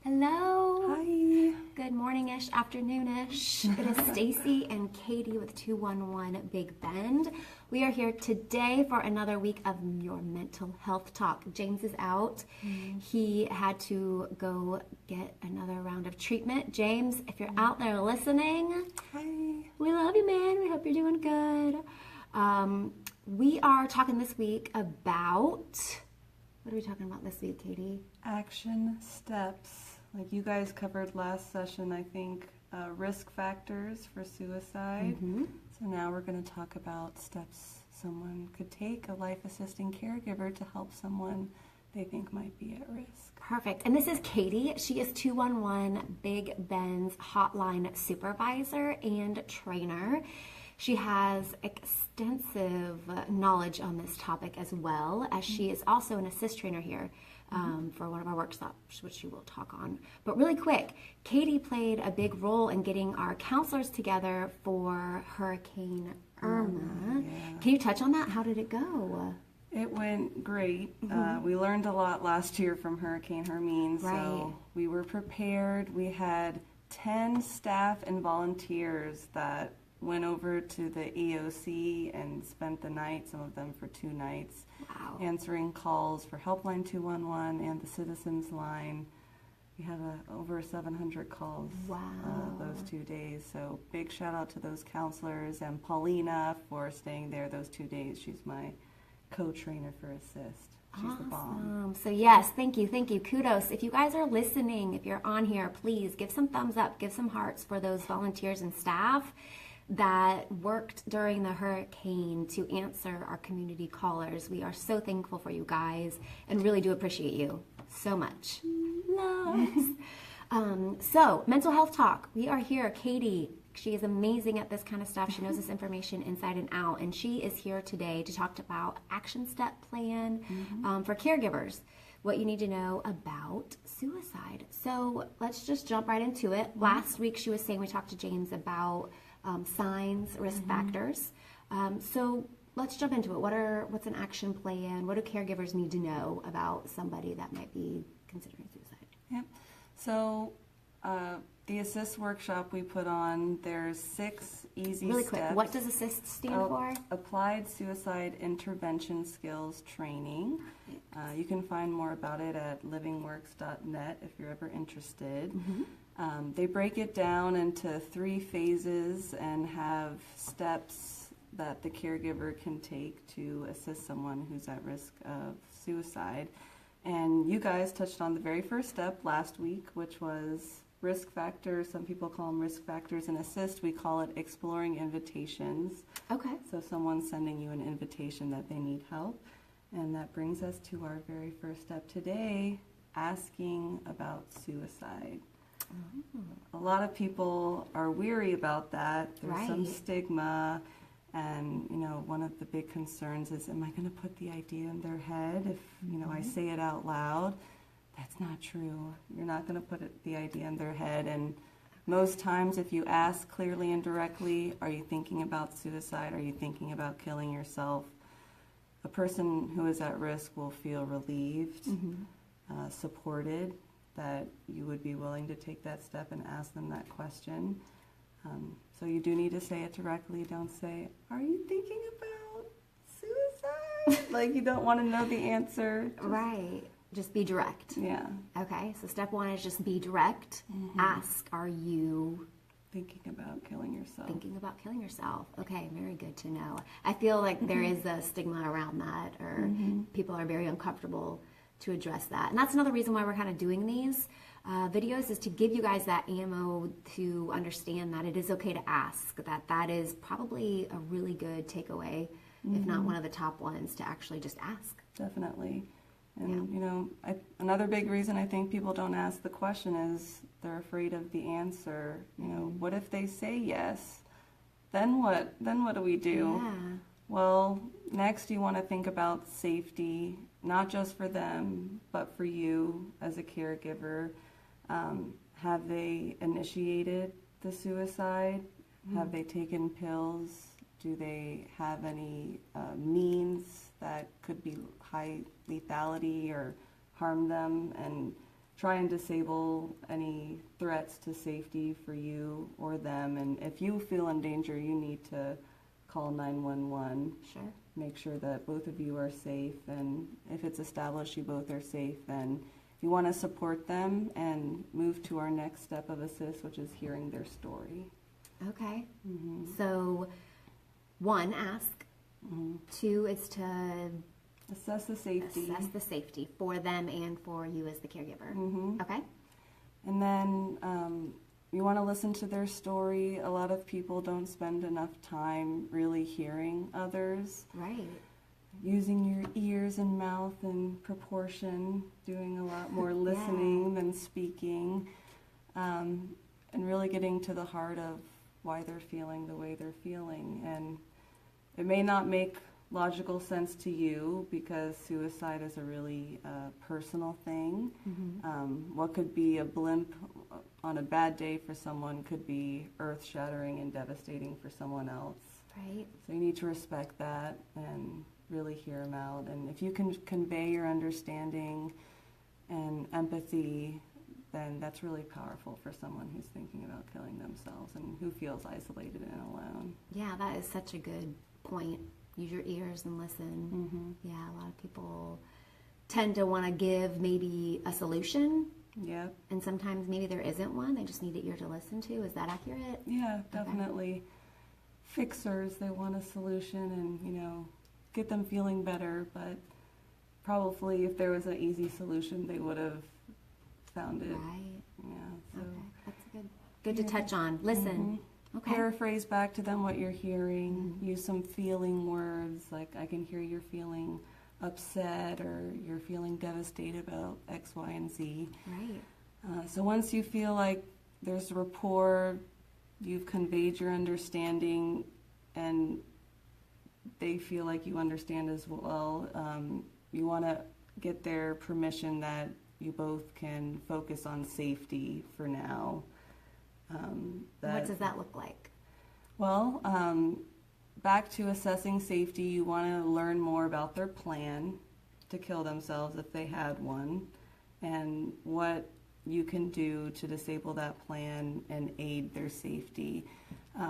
Hello. Hi. Good morning-ish, afternoon-ish. It is Stacy and Katie with 211 Big Bend. We are here today for another week of your mental health talk. James is out. He had to go get another round of treatment. James, if you're out there listening, Hi. we love you, man. We hope you're doing good. We are talking this week about, what are we talking about this week, Katie? Action steps. Like you guys covered last session, I think, risk factors for suicide. So now we're going to talk about steps someone could take, a life-assisting caregiver, to help someone they think might be at risk. Perfect. And this is Katie. She is 211 Big Ben's hotline supervisor and trainer. She has extensive knowledge on this topic as well, as she is also an assist trainer here for one of our workshops, which she will talk on. But really quick, Katie played a big role in getting our counselors together for Hurricane Irma. Can you touch on that? How did it go? It went great. We learned a lot last year from Hurricane Hermine, so we were prepared. We had 10 staff and volunteers that went over to the EOC and spent the night, some of them for 2 nights, answering calls for Helpline 211 and the Citizens Line. We had over 700 calls those 2 days. So big shout out to those counselors and Paulina for staying there those 2 days. She's my co-trainer for Assist. She's the bomb. So yes, thank you. Kudos. If you guys are listening, if you're on here, please give some thumbs up, give some hearts for those volunteers and staff that worked during the hurricane to answer our community callers. We are so thankful for you guys and really do appreciate you so much. So, mental health talk. We are here. Katie, she is amazing at this kind of stuff. She knows this information inside and out, and she is here today to talk about action step plan for caregivers, what you need to know about suicide. So let's just jump right into it. Last week she was saying, we talked to James about signs, risk factors. So let's jump into it. What's an action plan? What do caregivers need to know about somebody that might be considering suicide? Yep. So the Assist workshop we put on, there's 6 easy Really steps. quick, what does ASSIST stand for? Applied Suicide Intervention Skills Training. You can find more about it at livingworks.net if you're ever interested. They break it down into 3 phases and have steps that the caregiver can take to assist someone who's at risk of suicide. And you guys touched on the very first step last week, which was risk factors. Some people call them risk factors. In Assist, we call it exploring invitations. Okay. So someone's sending you an invitation that they need help. And that brings us to our very first step today, asking about suicide. A lot of people are weary about that. There's some stigma. And, one of the big concerns is, am I going to put the idea in their head if, I say it out loud? That's not true. You're not going to put the idea in their head. And most times if you ask clearly and directly, are you thinking about suicide? Are you thinking about killing yourself? A person who is at risk will feel relieved, supported, that you would be willing to take that step and ask them that question. So you do need to say it directly. Don't say, are you thinking about suicide? Like you don't want to know the answer. Just be direct. Yeah. Okay, so step 1 is just be direct. Ask, are you thinking about killing yourself? Thinking about killing yourself. Okay, very good to know. I feel like there is a stigma around that, or people are very uncomfortable to address that. And that's another reason why we're kind of doing these videos, is to give you guys that ammo to understand that it is okay to ask, that is probably a really good takeaway, if not one of the top ones, to actually just ask. Definitely. And, another big reason I think people don't ask the question is they're afraid of the answer. What if they say yes? Then what? Then what do we do? Yeah. Well, next you want to think about safety, not just for them, but for you as a caregiver. Have they initiated the suicide? Have they taken pills? Do they have any means that could be high lethality or harm them? And try and disable any threats to safety for you or them. And if you feel in danger, you need to call 911. Sure. Make sure that both of you are safe, and if it's established you both are safe, then you want to support them and move to our next step of assist, which is hearing their story. Okay. So, 1, ask. 2 is to Assess the safety. assess the safety for them and for you as the caregiver. Okay. And then you want to listen to their story. A lot of people don't spend enough time really hearing others. Right. Using your ears and mouth in proportion, doing a lot more listening than speaking, and really getting to the heart of why they're feeling the way they're feeling. And it may not make logical sense to you because suicide is a really personal thing. What could be a blimp on a bad day for someone could be earth-shattering and devastating for someone else. Right. So you need to respect that and really hear them out. And if you can convey your understanding and empathy, then that's really powerful for someone who's thinking about killing themselves and who feels isolated and alone. Yeah, that is such a good point. Use your ears and listen. Yeah, a lot of people tend to want to give maybe a solution, Yep. and sometimes maybe there isn't one. They just need an ear to listen to. Is that accurate? Yeah, definitely. Fixers, they want a solution and, get them feeling better, but probably if there was an easy solution, they would have found it. Right. Yeah. So Okay. That's good to touch on. Listen. Okay. Paraphrase back to them what you're hearing. Use some feeling words like, I can hear you're feeling upset or you're feeling devastated about X, Y, and Z. Right. So once you feel like there's rapport, you've conveyed your understanding, and they feel like you understand as well, you want to get their permission that you both can focus on safety for now. What does that look like? Well, back to assessing safety, you want to learn more about their plan to kill themselves if they had one, and what you can do to disable that plan and aid their safety.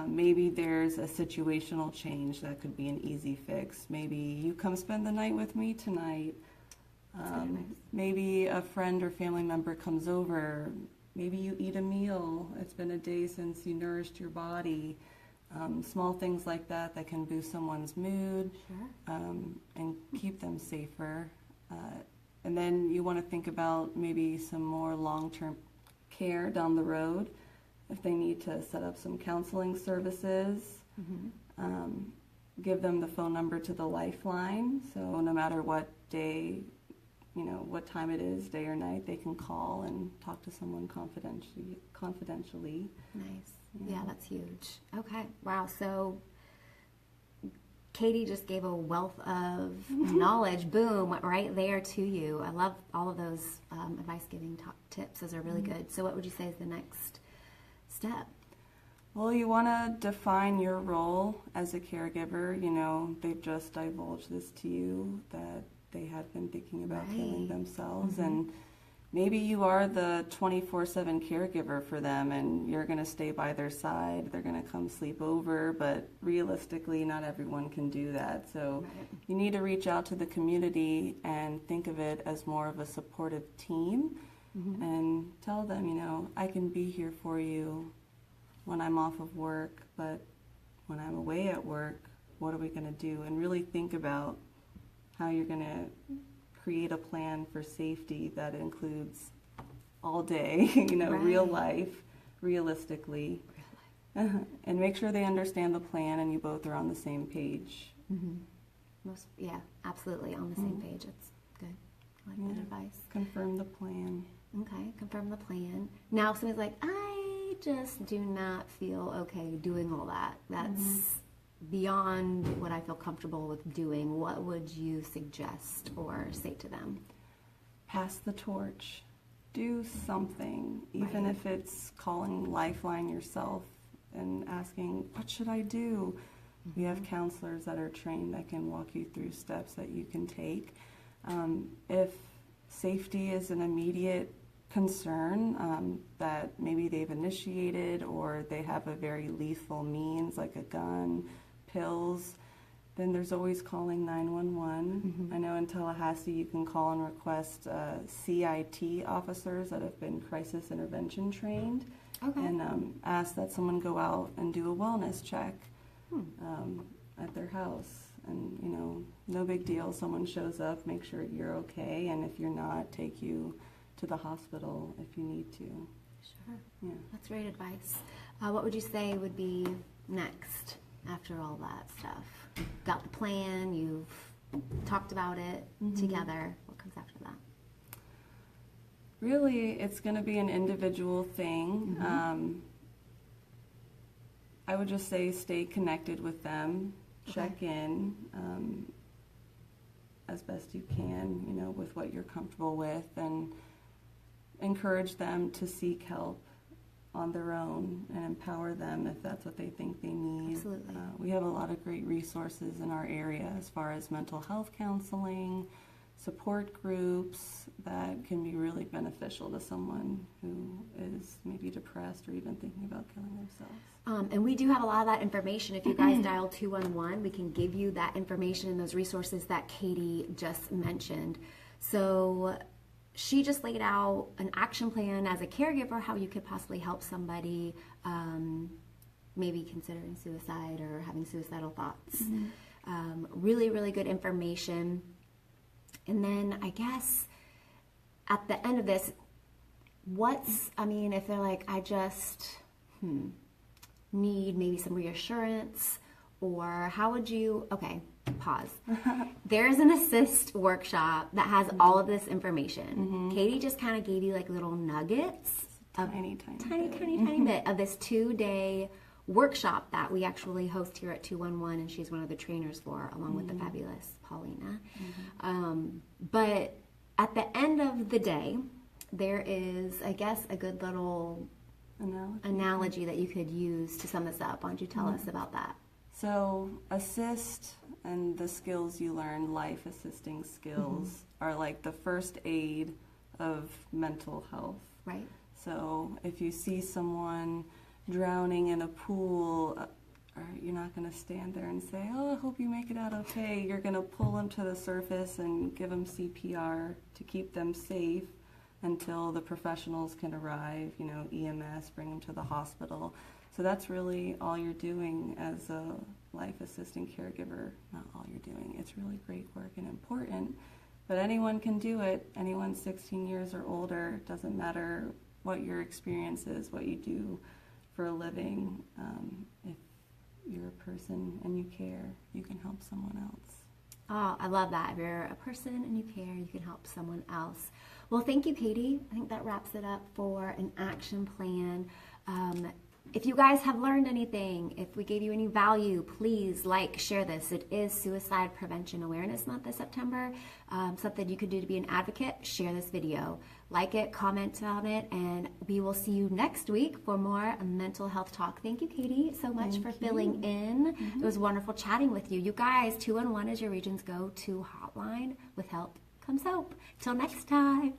Maybe there's a situational change that could be an easy fix. Maybe you come spend the night with me tonight. Maybe a friend or family member comes over. Maybe you eat a meal. It's been a day since you nourished your body. Small things like that that can boost someone's mood. Sure. And keep them safer. And then you want to think about maybe some more long-term care down the road. If they need to set up some counseling services, give them the phone number to the Lifeline. So no matter what day, what time it is, day or night, they can call and talk to someone confidentially. Nice. Yeah, that's huge. Okay. Wow. So Katie just gave a wealth of knowledge, boom, right there to you. I love all of those advice-giving tips. Those are really good. So what would you say is the next step? Well, you want to define your role as a caregiver. They've just divulged this to you, that they had been thinking about killing themselves. And maybe you are the 24/7 caregiver for them, and you're going to stay by their side. They're going to come sleep over, but realistically, not everyone can do that. So you need to reach out to the community and think of it as more of a supportive team, and tell them, I can be here for you when I'm off of work, but when I'm away at work, what are we going to do? And really think about how you're going to create a plan for safety that includes all day, real life, realistically. And make sure they understand the plan and you both are on the same page. Yeah, absolutely on the same page. It's good. I like that advice. Confirm the plan. Okay, confirm the plan. Now, if somebody's like, I just do not feel okay doing all that. That's beyond what I feel comfortable with doing. What would you suggest or say to them? Pass the torch. Do something, even if it's calling Lifeline yourself and asking, what should I do? We have counselors that are trained that can walk you through steps that you can take. If safety is an immediate concern that maybe they've initiated or they have a very lethal means like a gun, pills, then there's always calling 911. I know in Tallahassee you can call and request CIT officers that have been crisis intervention trained, and ask that someone go out and do a wellness check at their house. And, you know, no big deal. Someone shows up, make sure you're okay, and if you're not, take you to the hospital if you need to. Sure. Yeah. That's great advice. What would you say would be next after all that stuff? You've got the plan, you've talked about it together. What comes after that? Really, it's going to be an individual thing. I would just say stay connected with them, check in as best you can, you know, with what you're comfortable with, and encourage them to seek help on their own and empower them if that's what they think they need. Absolutely. We have a lot of great resources in our area as far as mental health counseling, support groups that can be really beneficial to someone who is maybe depressed or even thinking about killing themselves. And we do have a lot of that information. If you guys dial 211, we can give you that information and those resources that Katie just mentioned. So she just laid out an action plan as a caregiver, how you could possibly help somebody maybe considering suicide or having suicidal thoughts. Really, really good information. And then I guess at the end of this, if they're like, I just need maybe some reassurance, or how would you, pause. There's an assist workshop that has all of this information. Katie just kind of gave you like little nuggets, Tiny bit of this 2-day workshop that we actually host here at 211, and she's one of the trainers for, along with the fabulous Paulina. But at the end of the day, there is, I guess, a good little analogy that you could use to sum this up. Why don't you tell us about that? So assist and the skills you learn, life assisting skills, are like the first aid of mental health. Right. So if you see someone drowning in a pool, you're not going to stand there and say, oh, I hope you make it out okay. You're going to pull them to the surface and give them CPR to keep them safe until the professionals can arrive, you know, EMS, bring them to the hospital. So that's really all you're doing as a life assisting caregiver. Not all you're doing. It's really great work and important, but anyone can do it. Anyone 16 years or older, doesn't matter what your experience is, what you do for a living. If you're a person and you care, you can help someone else. Oh, I love that. If you're a person and you care, you can help someone else. Well, thank you, Katie. I think that wraps it up for an action plan. If you guys have learned anything, if we gave you any value, please share this. It is Suicide Prevention Awareness Month this September. Something you could do to be an advocate, share this video. Like it, comment on it, and we will see you next week for more mental health talk. Thank you, Katie, so much for filling in. It was wonderful chatting with you. You guys, 211 is your region's go-to hotline. With help comes hope. Till next time.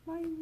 Bye.